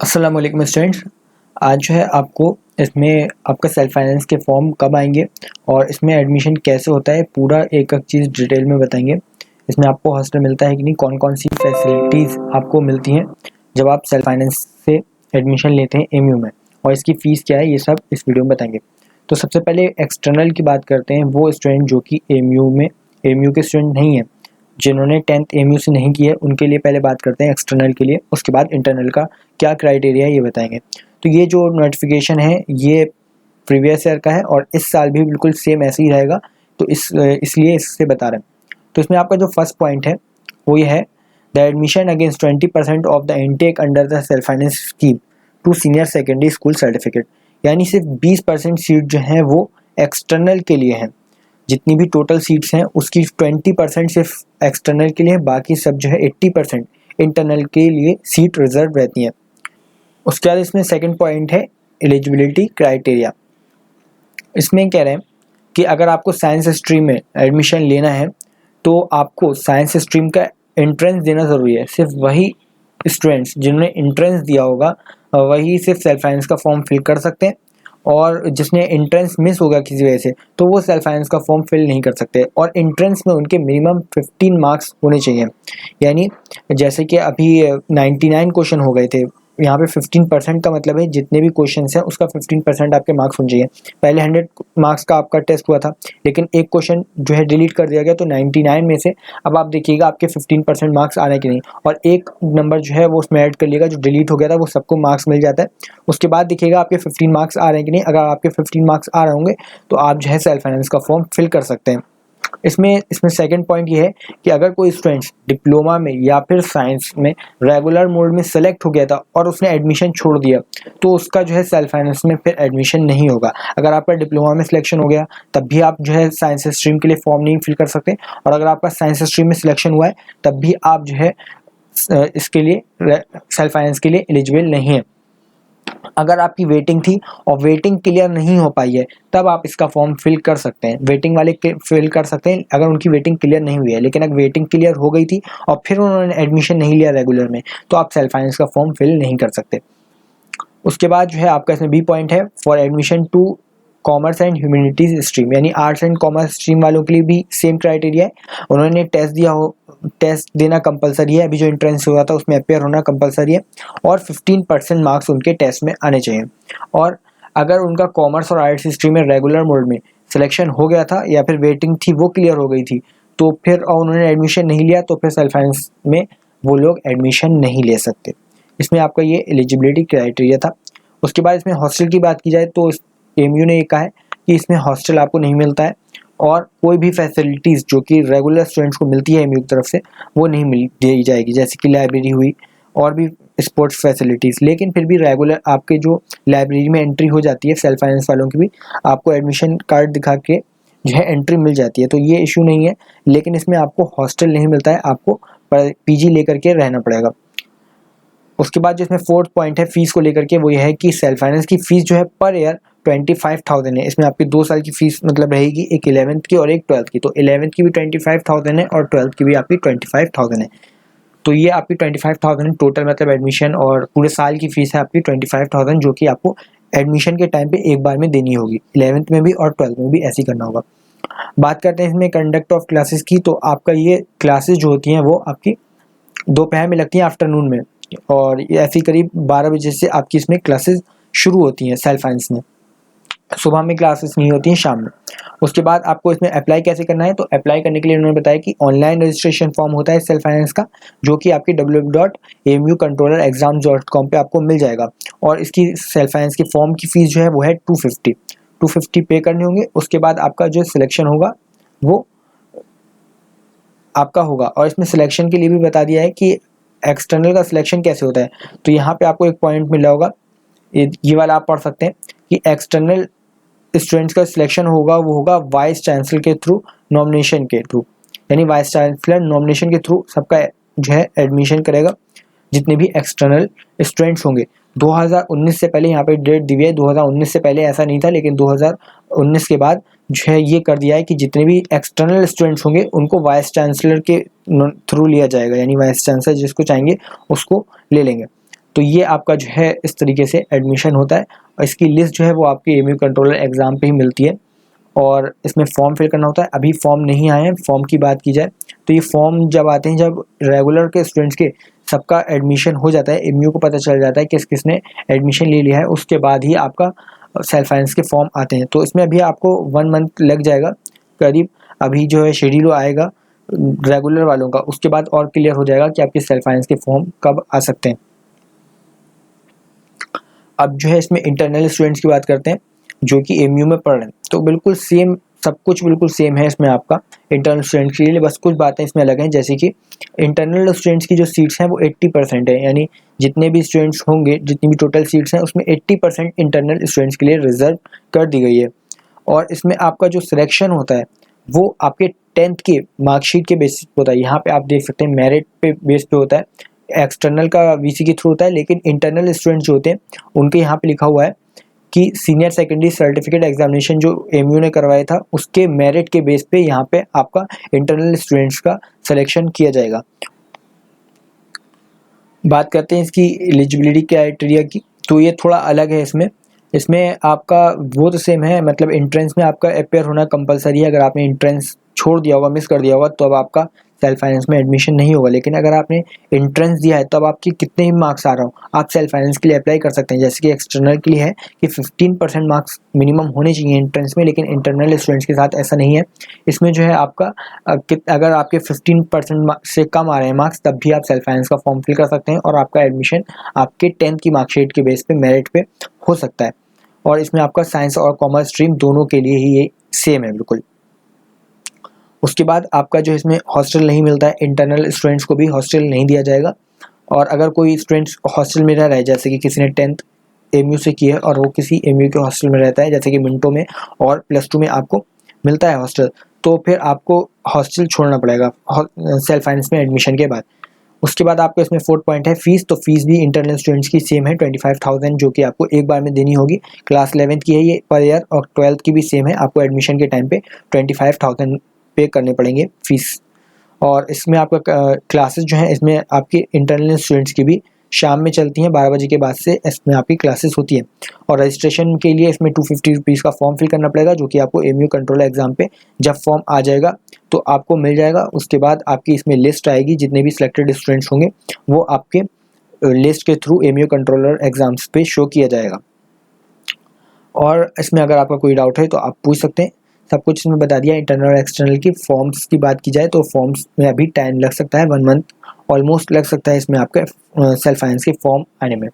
अस्सलाम वालेकुम स्टूडेंट्स। आज जो है आपको इसमें आपका सेल्फ फाइनेंस के फॉर्म कब आएंगे और इसमें एडमिशन कैसे होता है पूरा एक एक चीज़ डिटेल में बताएंगे। इसमें आपको हॉस्टल मिलता है कि नहीं, कौन कौन सी फैसिलिटीज़ आपको मिलती हैं जब आप सेल्फ फाइनेंस से एडमिशन लेते हैं एमयू में, और इसकी फ़ीस क्या है, ये सब इस वीडियो में बताएंगे। तो सबसे पहले एक्सटर्नल की बात करते हैं। वो स्टूडेंट जो कि एमयू के स्टूडेंट नहीं हैं, जिन्होंने 10th एमयू से नहीं की है, उनके लिए पहले बात करते हैं एक्सटर्नल के लिए। उसके बाद इंटरनल का क्या क्राइटेरिया है ये बताएंगे। तो ये जो नोटिफिकेशन है ये प्रीवियस ईयर का है और इस साल भी बिल्कुल सेम ऐसे ही रहेगा, तो इसलिए इससे बता रहे हैं। तो इसमें आपका जो फर्स्ट पॉइंट है वो ये है, the admission against 20% of the intake under the self finance scheme to senior secondary school certificate. यानी सिर्फ 20% सीट जो हैं वो एक्सटर्नल के लिए हैं। जितनी भी टोटल सीट्स हैं उसकी 20% सिर्फ एक्सटर्नल के लिए है, बाकी सब जो है 80% इंटरनल के लिए सीट रिजर्व रहती हैं। उसके बाद इसमें सेकंड पॉइंट है एलिजिबिलिटी क्राइटेरिया। इसमें कह रहे हैं कि अगर आपको साइंस स्ट्रीम में एडमिशन लेना है तो आपको साइंस स्ट्रीम का एंट्रेंस देना ज़रूरी है। सिर्फ वही स्टूडेंट्स जिन्होंने एंट्रेंस दिया होगा वही सिर्फ सेल्फ फाइनेंस का फॉर्म फिल कर सकते हैं, और जिसने एंट्रेंस मिस होगा किसी वजह से तो वो सेल्फ फाइनेंस का फॉर्म फिल नहीं कर सकते। और एंट्रेंस में उनके मिनिमम 15 मार्क्स होने चाहिए। यानी जैसे कि अभी 99 क्वेश्चन हो गए थे, यहाँ पे 15% का मतलब है जितने भी क्वेश्चन हैं उसका 15% आपके मार्क्स होने चाहिए। पहले 100 मार्क्स का आपका टेस्ट हुआ था, लेकिन एक क्वेश्चन जो है डिलीट कर दिया गया, तो 99 में से अब आप देखिएगा आपके 15% मार्क्स आने के नहीं, और एक नंबर जो है वो उसमें ऐड कर लिएगा जो डिलीट हो गया था, वो सबको मार्क्स मिल जाता है। उसके बाद देखिएगा आपके 15 मार्क्स आ रहे हैं कि नहीं। अगर आपके 15 मार्क्स आ रहे होंगे तो आप जो है सेल्फ फाइनेंस का फॉर्म फिल कर सकते हैं। इसमें सेकंड पॉइंट ये है कि अगर कोई स्टूडेंट्स डिप्लोमा में या फिर साइंस में रेगुलर मोड में सेलेक्ट हो गया था और उसने एडमिशन छोड़ दिया तो उसका जो है सेल्फ फाइनेंस में फिर एडमिशन नहीं होगा। अगर आपका डिप्लोमा में सिलेक्शन हो गया तब भी आप जो है साइंस स्ट्रीम के लिए फॉर्म नहीं फिल कर सकते, और अगर आपका साइंस स्ट्रीम में सिलेक्शन हुआ है तब भी आप जो है इसके लिए सेल्फ फाइनेंस के लिए एलिजिबल नहीं है। अगर आपकी वेटिंग थी और वेटिंग क्लियर नहीं हो पाई है तब आप इसका फॉर्म फिल कर सकते हैं। वेटिंग वाले फिल कर सकते हैं अगर उनकी वेटिंग क्लियर नहीं हुई है, लेकिन अगर वेटिंग क्लियर हो गई थी और फिर उन्होंने एडमिशन नहीं लिया रेगुलर में तो आप सेल्फ फाइनेंस का फॉर्म फिल नहीं कर सकते। उसके बाद जो है आपका इसमें बी पॉइंट है, for admission to commerce and humanities stream, यानी आर्ट्स एंड कॉमर्स स्ट्रीम वालों के लिए भी सेम क्राइटेरिया है। उन्होंने टेस्ट दिया हो, टेस्ट देना कंपलसरी है। अभी जो एंट्रेंस हुआ था उसमें अपेयर होना कंपलसरी है, और 15% मार्क्स उनके टेस्ट में आने चाहिए। और अगर उनका कॉमर्स और आर्ट्स स्ट्रीम में रेगुलर मोड में सिलेक्शन हो गया था या फिर वेटिंग थी वो क्लियर हो गई थी तो फिर और उन्होंने एडमिशन नहीं लिया तो फिर सेल्फ फाइनेंस में वो लोग एडमिशन नहीं ले सकते। इसमें आपका ये एलिजिबिलिटी क्राइटेरिया था। उसके बाद इसमें हॉस्टल की बात की जाए तो एमयू ने ये कहा है कि इसमें हॉस्टल आपको नहीं मिलता है, और कोई भी फैसिलिटीज़ जो कि रेगुलर स्टूडेंट्स को मिलती है एमयू की तरफ से वो नहीं दी जाएगी, जैसे कि लाइब्रेरी हुई और भी स्पोर्ट्स फैसिलिटीज़। लेकिन फिर भी रेगुलर आपके जो लाइब्रेरी में एंट्री हो जाती है सेल्फ फाइनेंस वालों की भी आपको एडमिशन कार्ड दिखा के जो है एंट्री मिल जाती है, तो ये इशू नहीं है। लेकिन इसमें आपको हॉस्टल नहीं मिलता है, आपको पीजी लेकर के रहना पड़ेगा। उसके बाद जो इसमें फोर्थ पॉइंट है फीस को लेकर के, वो ये है कि सेल्फ फाइनेंस की फ़ीस जो है पर ईयर 25,000 है। इसमें आपकी 2 साल की फ़ीस मतलब रहेगी, एक 11th की और एक 12th की। तो 11th की भी 25,000 है और 12th की भी आपकी 25,000 है। तो ये आपकी 25,000 टोटल मतलब एडमिशन और पूरे साल की फ़ीस है आपकी 25,000, जो कि आपको एडमिशन के टाइम पे एक बार में देनी होगी। 11th में भी और 12th में भी ऐसे ही करना होगा। बात करते हैं इसमें कंडक्ट ऑफ क्लासेस की। तो आपका ये क्लासेस जो होती हैं वो आपकी दोपहर में लगती हैं, आफ्टरनून में, और ये ऐसी करीब 12 बजे से आपकी इसमें क्लासेस शुरू होती हैं सेल्फ फाइनेंस में। सुबह में क्लासेस नहीं होती हैं, शाम में। उसके बाद आपको इसमें अप्लाई कैसे करना है, तो अप्लाई करने के लिए उन्होंने बताया कि ऑनलाइन रजिस्ट्रेशन फॉर्म होता है सेल्फ फाइनेंस का, जो कि आपकी www.amucontrollerexams.com पे आपको मिल जाएगा। और इसकी सेल्फ फाइनेंस की फॉर्म की फ़ीस जो है वो है 250 पे करने होंगे। उसके बाद आपका जो सिलेक्शन होगा वो आपका होगा। और इसमें सिलेक्शन के लिए भी बता दिया है कि एक्सटर्नल का सिलेक्शन कैसे होता है। तो यहाँ पे आपको एक पॉइंट मिला होगा, ये वाला आप पढ़ सकते हैं कि एक्सटर्नल स्टूडेंट्स का सिलेक्शन होगा वो होगा वाइस चांसलर के थ्रू, नॉमिनेशन के थ्रू। यानी वाइस चांसलर नॉमिनेशन के थ्रू सबका जो है एडमिशन करेगा जितने भी एक्सटर्नल स्टूडेंट्स होंगे। 2019 से पहले यहाँ पे डेट दी हुई है, 2019 से पहले ऐसा नहीं था, लेकिन 2019 के बाद जो है ये कर दिया है कि जितने भी एक्सटर्नल स्टूडेंट्स होंगे उनको वाइस चांसलर के थ्रू लिया जाएगा, यानी वाइस चांसलर जिसको चाहेंगे उसको ले लेंगे। तो ये आपका जो है इस तरीके से एडमिशन होता है। और इसकी लिस्ट जो है वो आपकी एमयू कंट्रोलर एग्ज़ाम पे ही मिलती है और इसमें फॉर्म फिल करना होता है। अभी फॉर्म नहीं आए हैं। फॉर्म की बात की जाए तो ये फॉर्म जब आते हैं, जब रेगुलर के स्टूडेंट्स के सबका एडमिशन हो जाता है, एमयू को पता चल जाता है किस किसने एडमिशन ले लिया है, उसके बाद ही आपका सेल्फ फाइनेंस के फॉर्म आते हैं। तो इसमें अभी आपको 1 मंथ लग जाएगा करीब। अभी जो है शेड्यूल आएगा रेगुलर वालों का, उसके बाद और क्लियर हो जाएगा कि आपके सेल्फ फाइनेंस के फॉर्म कब आ सकते हैं। अब जो है इसमें इंटरनल स्टूडेंट्स की बात करते हैं जो कि एमयू में पढ़ रहे हैं। तो बिल्कुल सेम, सब कुछ बिल्कुल सेम है इसमें आपका इंटरनल स्टूडेंट्स के लिए, बस कुछ बातें इसमें अलग हैं। जैसे कि इंटरनल स्टूडेंट्स की जो सीट्स हैं वो 80% है, यानी जितने भी स्टूडेंट्स होंगे, जितनी भी टोटल सीट्स हैं उसमें 80% इंटरनल स्टूडेंट्स के लिए रिजर्व कर दी गई है। और इसमें आपका जो सिलेक्शन होता है वो आपके 10th के मार्कशीट के बेसिस पे होता है। यहाँ पे आप देख सकते हैं मेरिट पे बेस पे होता है, एक्सटर्नल का वीसी के थ्रू होता है, लेकिन इंटरनल स्टूडेंट्स जो होते हैं उनके यहाँ पे लिखा हुआ है कि सीनियर सेकेंडरी सर्टिफिकेट एग्जामिनेशन जो एमयू ने करवाया था उसके मेरिट के बेस पे यहाँ पे आपका इंटरनल स्टूडेंट्स का सिलेक्शन किया जाएगा। बात करते हैं इसकी एलिजिबिलिटी क्राइटेरिया की, तो ये थोड़ा अलग है। इसमें आपका वो तो सेम है, मतलब एंट्रेंस में आपका अपेयर होना कंपलसरी है। अगर आपने एंट्रेंस छोड़ दिया होगा, मिस कर दिया होगा, तो अब आपका सेल्फ फाइनेंस में एडमिशन नहीं होगा। लेकिन अगर आपने एंट्रेंस दिया है तो अब आपके कितने ही मार्क्स आ रहा हो, आप सेल्फ फाइनेंस के लिए अप्लाई कर सकते हैं। जैसे कि एक्सटर्नल के लिए है कि 15% मार्क्स मिनिमम होने चाहिए एंट्रेंस में, लेकिन इंटरनल स्टूडेंट्स के साथ ऐसा नहीं है। इसमें जो है आपका अगर आपके 15% से कम आ रहे हैं मार्क्स, तब भी आप सेल्फ फाइनेंस का फॉर्म फिल कर सकते हैं और आपका एडमिशन आपके 10th की मार्कशीट के बेस पे मेरिट पे हो सकता है। और इसमें आपका साइंस और कॉमर्स स्ट्रीम दोनों के लिए ही ये सेम है बिल्कुल। उसके बाद आपका जो इसमें हॉस्टल नहीं मिलता है, इंटरनल स्टूडेंट्स को भी हॉस्टल नहीं दिया जाएगा। और अगर कोई स्टूडेंट्स हॉस्टल में रह रहा है, जैसे कि किसी ने 10th एमयू से की है और वो किसी एमयू के हॉस्टल में रहता है, जैसे कि मिंटो में और +2 में आपको मिलता है हॉस्टल, तो फिर आपको हॉस्टल छोड़ना पड़ेगा सेल्फ फाइनेंस में एडमिशन के बाद। उसके बाद आपको इसमें 4th पॉइंट है फीस। तो फीस भी इंटरनल स्टूडेंट्स की सेम है 25,000, जो कि आपको एक बार में देनी होगी। क्लास 11th की है ये पर ईयर, और 12th की भी सेम है, आपको एडमिशन के टाइम पे 25,000 पे करने पड़ेंगे फीस। और इसमें आपका क्लासेस जो है, इसमें आपके इंटरनल स्टूडेंट्स की भी शाम में चलती हैं, 12 बजे के बाद से इसमें आपकी क्लासेस होती हैं। और रजिस्ट्रेशन के लिए इसमें 250 रुपीज़ का फॉर्म फिल करना पड़ेगा, जो कि आपको एमयू कंट्रोलर एग्जाम पे जब फॉर्म आ जाएगा तो आपको मिल जाएगा। उसके बाद आपकी इसमें लिस्ट आएगी, जितने भी सिलेक्टेड स्टूडेंट्स होंगे वो आपके लिस्ट के थ्रू एमयू कंट्रोलर एग्जाम्स पे शो किया जाएगा। और इसमें अगर आपका कोई डाउट है तो आप पूछ सकते हैं। सब कुछ इसमें बता दिया। इंटरनल और एक्सटर्नल की फॉर्म्स की बात की जाए तो फॉर्म्स में अभी टाइम लग सकता है, 1 मंथ ऑलमोस्ट लग सकता है इसमें आपका सेल्फ फाइनेंस के फॉर्म आने में।